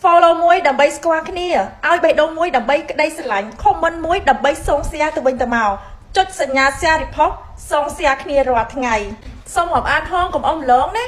follow មួយដើម្បីស្គាល់គ្នាឲ្យបេះដូងមួយដើម្បីក្តីស្រឡាញ់ comment មួយដើម្បីសងសៀទៅវិញទៅមកចុចសញ្ញា share report សងសៀគ្នារាល់ថ្ងៃសូមរាប់អានផងកុំអស់ម្លងណា